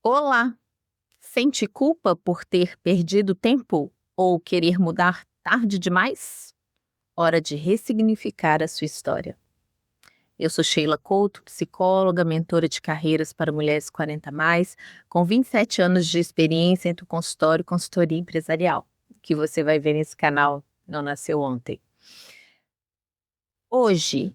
Olá! Sente culpa por ter perdido tempo ou querer mudar tarde demais? Hora de ressignificar a sua história. Eu sou Sheila Couto, psicóloga, mentora de carreiras para mulheres 40 mais, com 27 anos de experiência entre o consultório e consultoria empresarial, que você vai ver nesse canal Não Nasceu Ontem. Hoje,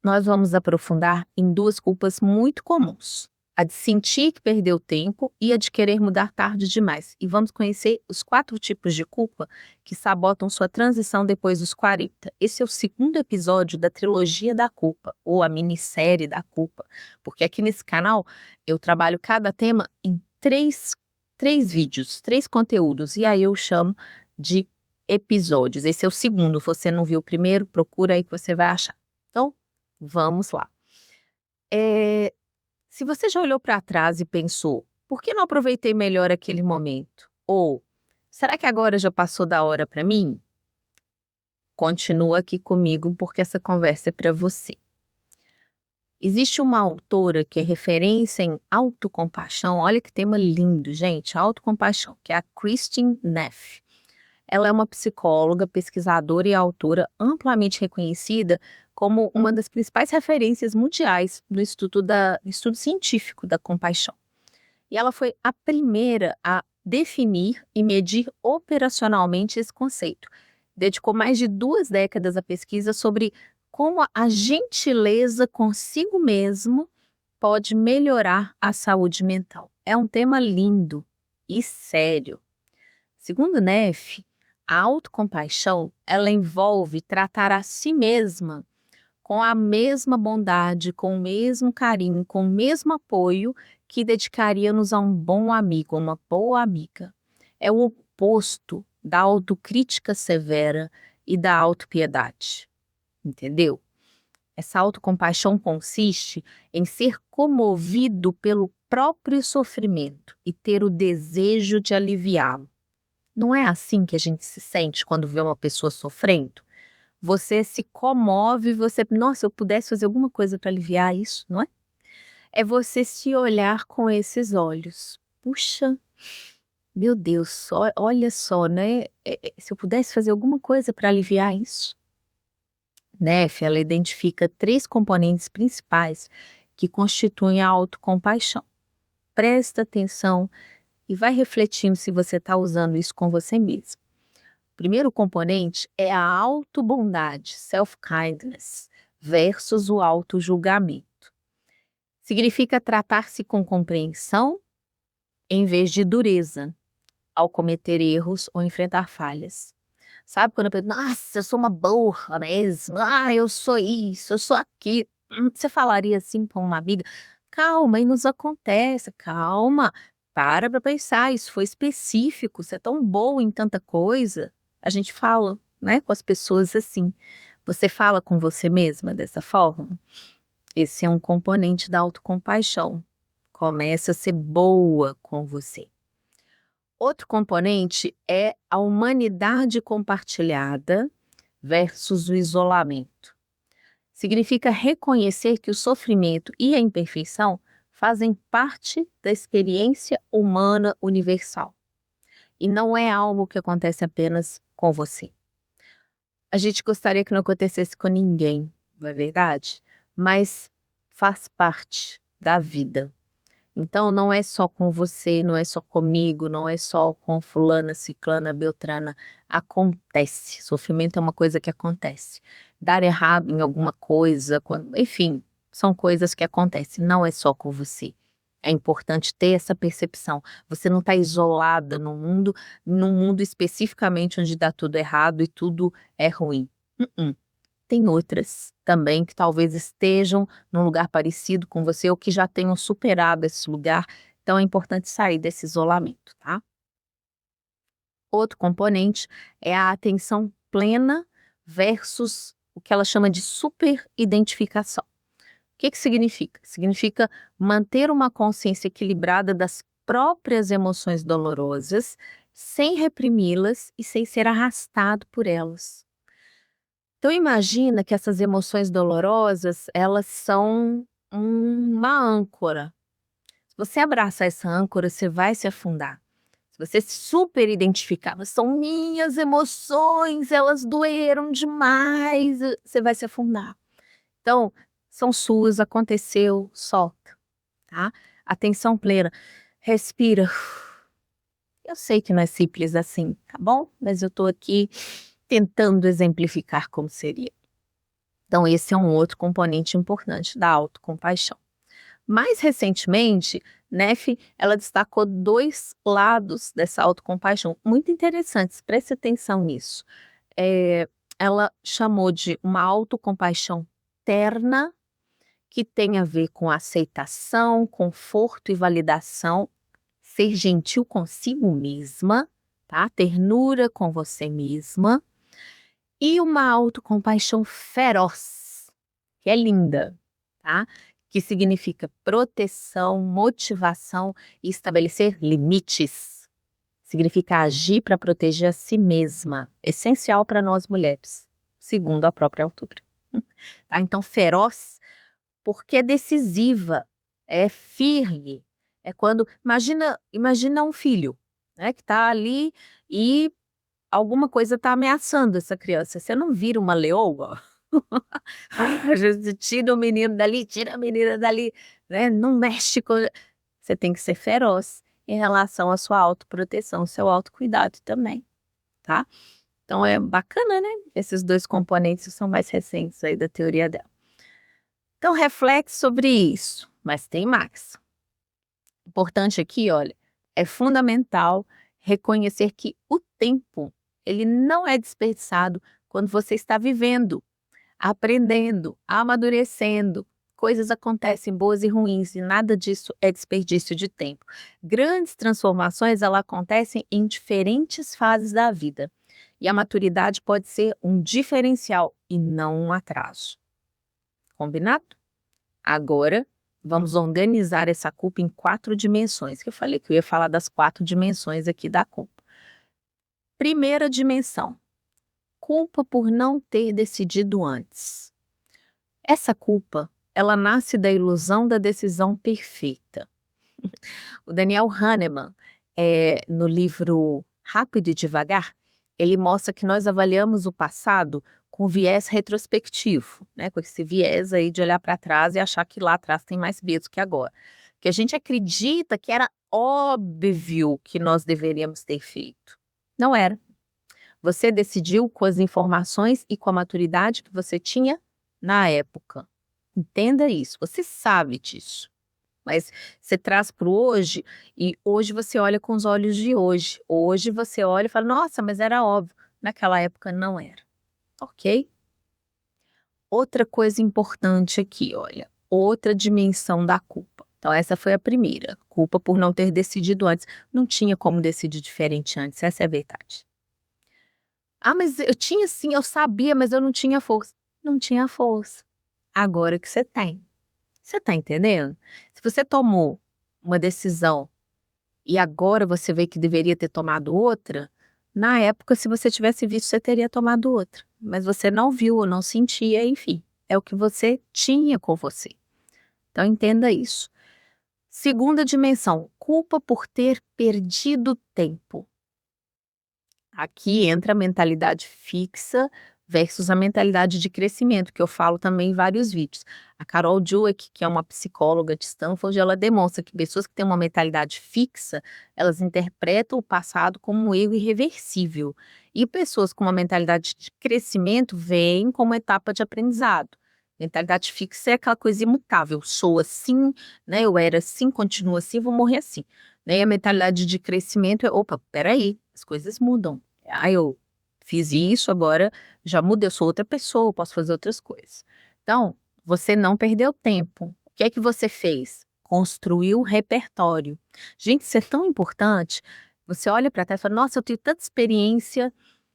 nós vamos aprofundar em duas culpas muito comuns: a de sentir que perdeu tempo e a de querer mudar tarde demais. E vamos conhecer os 4 tipos de culpa que sabotam sua transição depois dos 40. Esse é o segundo episódio da trilogia da culpa, ou a minissérie da culpa, porque aqui nesse canal eu trabalho cada tema em três vídeos, 3 conteúdos, e aí eu chamo de episódios. Esse é o segundo. Se você não viu o primeiro, procura aí que você vai achar. Então, vamos lá. Se você já olhou para trás e pensou, por que não aproveitei melhor aquele momento? Ou, será que agora já passou da hora para mim? Continua aqui comigo porque essa conversa é para você. Existe uma autora que é referência em autocompaixão, olha que tema lindo, gente, autocompaixão, que é a Kristin Neff. Ela é uma psicóloga, pesquisadora e autora amplamente reconhecida como uma das principais referências mundiais no estudo científico da compaixão. E ela foi a primeira a definir e medir operacionalmente esse conceito. Dedicou mais de 2 décadas à pesquisa sobre como a gentileza consigo mesmo pode melhorar a saúde mental. É um tema lindo e sério. Segundo Neff, a autocompaixão, ela envolve tratar a si mesma com a mesma bondade, com o mesmo carinho, com o mesmo apoio que dedicaríamos a um bom amigo, uma boa amiga. É o oposto da autocrítica severa e da autopiedade, entendeu? Essa autocompaixão consiste em ser comovido pelo próprio sofrimento e ter o desejo de aliviá-lo. Não é assim que a gente se sente quando vê uma pessoa sofrendo? Você se comove, nossa, eu pudesse fazer alguma coisa para aliviar isso, não é? É você se olhar com esses olhos. Puxa, meu Deus, olha só, né? Se eu pudesse fazer alguma coisa para aliviar isso. Neff, ela identifica 3 componentes principais que constituem a autocompaixão. Presta atenção e vai refletindo se você está usando isso com você mesmo. O primeiro componente é a autobondade, self-kindness, versus o autojulgamento. Significa tratar-se com compreensão em vez de dureza, ao cometer erros ou enfrentar falhas. Sabe quando a pessoa, nossa, eu sou uma burra mesmo, eu sou isso, eu sou aquilo. Você falaria assim para uma amiga, calma, e nos acontece, calma, para pensar, isso foi específico, você é tão boa em tanta coisa. A gente fala, né, com as pessoas assim. Você fala com você mesma dessa forma? Esse é um componente da autocompaixão. Começa a ser boa com você. Outro componente é a humanidade compartilhada versus o isolamento. Significa reconhecer que o sofrimento e a imperfeição fazem parte da experiência humana universal. E não é algo que acontece apenas com você. A gente gostaria que não acontecesse com ninguém, não é verdade? Mas faz parte da vida. Então não é só com você, não é só comigo, não é só com fulana, ciclana, beltrana. Acontece. Sofrimento é uma coisa que acontece. Dar errado em alguma coisa, enfim, são coisas que acontecem. Não é só com você. É importante ter essa percepção. Você não está isolada no mundo, num mundo especificamente onde dá tudo errado e tudo é ruim. Tem outras também que talvez estejam num lugar parecido com você ou que já tenham superado esse lugar. Então é importante sair desse isolamento, tá? Outro componente é a atenção plena versus o que ela chama de superidentificação. O que significa? Significa manter uma consciência equilibrada das próprias emoções dolorosas, sem reprimi-las e sem ser arrastado por elas. Então imagina que essas emoções dolorosas, elas são uma âncora. você abraçar essa âncora, você vai se afundar. Se você se super identificar, "Mas são minhas emoções, elas doeram demais", você vai se afundar. Então, são suas, aconteceu, solta, tá? Atenção plena, respira. Eu sei que não é simples assim, tá bom? Mas eu tô aqui tentando exemplificar como seria. Então, esse é um outro componente importante da autocompaixão. Mais recentemente, Neff, ela destacou 2 lados dessa autocompaixão muito interessantes, preste atenção nisso. Ela chamou de uma autocompaixão terna, que tem a ver com aceitação, conforto e validação, ser gentil consigo mesma, tá? Ternura com você mesma, e uma autocompaixão feroz, que é linda, tá? Que significa proteção, motivação e estabelecer limites. Significa agir para proteger a si mesma, essencial para nós mulheres, segundo a própria autora. Tá? Então, feroz, porque é decisiva, é firme. É quando, imagina um filho, né, que está ali e alguma coisa está ameaçando essa criança. Você não vira uma leoa? A gente tira o menino dali, tira a menina dali, né? Não mexe com. Você tem que ser feroz em relação à sua autoproteção, seu autocuidado também, tá? Então é bacana, né? Esses 2 componentes são mais recentes aí da teoria dela. Então reflete sobre isso, mas tem mais. Importante aqui, olha, é fundamental reconhecer que o tempo, ele não é desperdiçado quando você está vivendo, aprendendo, amadurecendo. Coisas acontecem boas e ruins e nada disso é desperdício de tempo. Grandes transformações, elas acontecem em diferentes fases da vida. E a maturidade pode ser um diferencial e não um atraso. Combinado? Agora, vamos organizar essa culpa em 4 dimensões, que eu falei que eu ia falar das 4 dimensões aqui da culpa. Primeira dimensão, culpa por não ter decidido antes. Essa culpa, ela nasce da ilusão da decisão perfeita. O Daniel Kahneman, no livro Rápido e Devagar, ele mostra que nós avaliamos o passado com viés retrospectivo, né? Com esse viés aí de olhar para trás e achar que lá atrás tem mais medo que agora. Que a gente acredita que era óbvio que nós deveríamos ter feito. Não era. Você decidiu com as informações e com a maturidade que você tinha na época. Entenda isso, você sabe disso. Mas você traz para o hoje e hoje você olha com os olhos de hoje. Hoje você olha e fala, nossa, mas era óbvio. Naquela época não era. Ok? Outra coisa importante aqui, olha. Outra dimensão da culpa. Então essa foi a primeira. Culpa por não ter decidido antes. Não tinha como decidir diferente antes. Essa é a verdade. Ah, mas eu tinha sim, eu sabia, mas eu não tinha força. Não tinha força. Agora que você tem. Você tá entendendo? Se você tomou uma decisão e agora você vê que deveria ter tomado outra, na época, se você tivesse visto, você teria tomado outra. Mas você não viu ou não sentia, enfim. É o que você tinha com você. Então entenda isso. Segunda dimensão, culpa por ter perdido tempo. Aqui entra a mentalidade fixa versus a mentalidade de crescimento, que eu falo também em vários vídeos. A Carol Dweck, que é uma psicóloga de Stanford, ela demonstra que pessoas que têm uma mentalidade fixa, elas interpretam o passado como um erro irreversível. E pessoas com uma mentalidade de crescimento veem como etapa de aprendizado. Mentalidade fixa é aquela coisa imutável. Sou assim, né? Eu era assim, continuo assim, vou morrer assim. Né? E a mentalidade de crescimento é, opa, peraí, as coisas mudam. Ah, eu fiz isso, agora já mudei, eu sou outra pessoa, posso fazer outras coisas. Então, você não perdeu tempo. O que é que você fez? Construiu um repertório. Gente, isso é tão importante. Você olha para trás e fala, nossa, eu tenho tanta experiência.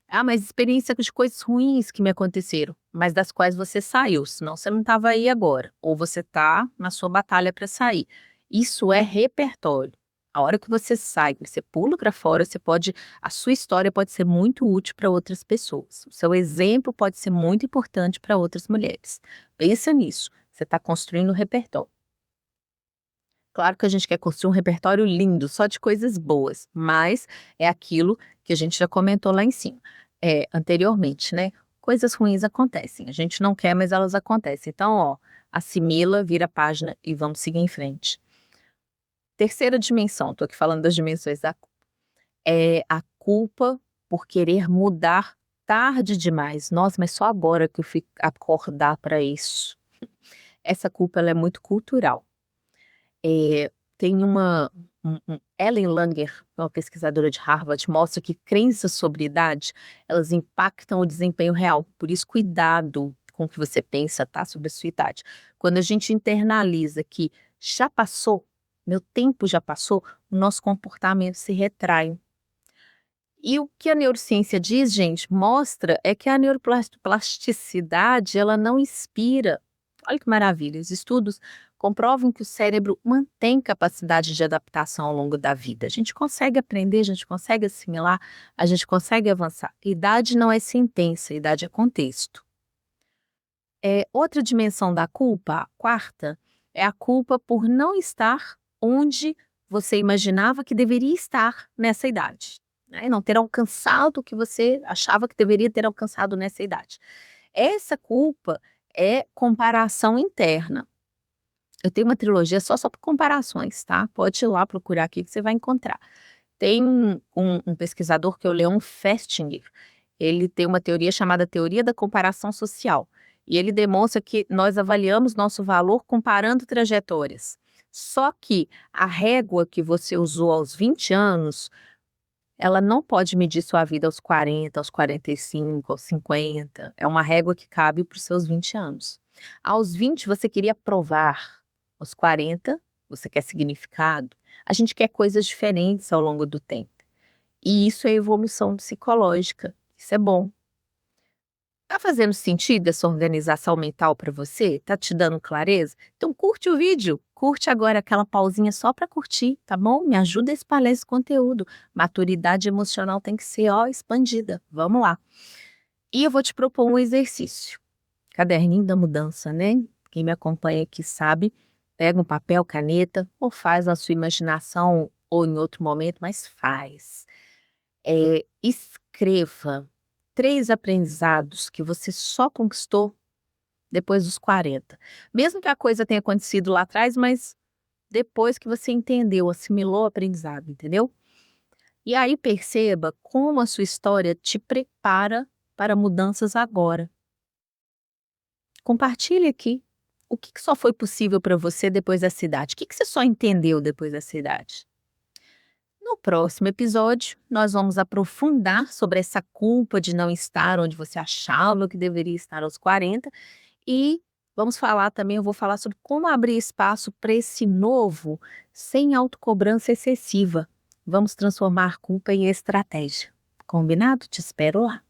Ah, mas experiência de coisas ruins que me aconteceram, mas das quais você saiu, senão você não estava aí agora. Ou você está na sua batalha para sair. Isso é repertório. A hora que você sai, que você pula para fora, a sua história pode ser muito útil para outras pessoas. O seu exemplo pode ser muito importante para outras mulheres. Pensa nisso. Você está construindo um repertório. Claro que a gente quer construir um repertório lindo, só de coisas boas, mas é aquilo que a gente já comentou lá em cima, anteriormente, né? Coisas ruins acontecem, a gente não quer, mas elas acontecem. Então, ó, assimila, vira a página e vamos seguir em frente. Terceira dimensão, tô aqui falando das dimensões da culpa, é a culpa por querer mudar tarde demais. Nossa, mas só agora que eu fui acordar para isso. Essa culpa ela é muito cultural. Tem Ellen Langer, uma pesquisadora de Harvard, mostra que crenças sobre idade, elas impactam o desempenho real. Por isso, cuidado com o que você pensa, tá, sobre a sua idade. Quando a gente internaliza que já passou, meu tempo já passou, o nosso comportamento se retrai. E o que a neurociência diz, gente, mostra é que a neuroplasticidade, ela não inspira. Olha que maravilha, os estudos comprovam que o cérebro mantém capacidade de adaptação ao longo da vida. A gente consegue aprender, a gente consegue assimilar, a gente consegue avançar. Idade não é sentença, idade é contexto. Outra dimensão da culpa, a quarta, é a culpa por não estar onde você imaginava que deveria estar nessa idade, né? Não ter alcançado o que você achava que deveria ter alcançado nessa idade. Essa culpa é comparação interna. Eu tenho uma trilogia só para comparações, tá? Pode ir lá procurar aqui que você vai encontrar. Tem um pesquisador que é o Leon Festinger, ele tem uma teoria chamada teoria da comparação social, e ele demonstra que nós avaliamos nosso valor comparando trajetórias. Só que a régua que você usou aos 20 anos, ela não pode medir sua vida aos 40, aos 45, aos 50. É uma régua que cabe para os seus 20 anos. Aos 20 você queria provar, aos 40 você quer significado. A gente quer coisas diferentes ao longo do tempo. E isso é evolução psicológica. Isso é bom. Tá fazendo sentido essa organização mental para você? Tá te dando clareza? Então curte o vídeo. Curte agora aquela pausinha só para curtir, tá bom? Me ajuda a espalhar esse conteúdo. Maturidade emocional tem que ser, ó, expandida. Vamos lá. E eu vou te propor um exercício. Caderninho da mudança, né? Quem me acompanha aqui sabe. Pega um papel, caneta, ou faz na sua imaginação ou em outro momento, mas faz. Escreva 3 aprendizados que você só conquistou depois dos 40. Mesmo que a coisa tenha acontecido lá atrás, mas depois que você entendeu, assimilou o aprendizado, entendeu? E aí perceba como a sua história te prepara para mudanças agora. Compartilhe aqui. O que só foi possível para você depois dessa idade? O que você só entendeu depois dessa idade? No próximo episódio, nós vamos aprofundar sobre essa culpa de não estar onde você achava que deveria estar aos 40 e vamos falar também, eu vou falar sobre como abrir espaço para esse novo sem autocobrança excessiva. Vamos transformar culpa em estratégia. Combinado? Te espero lá.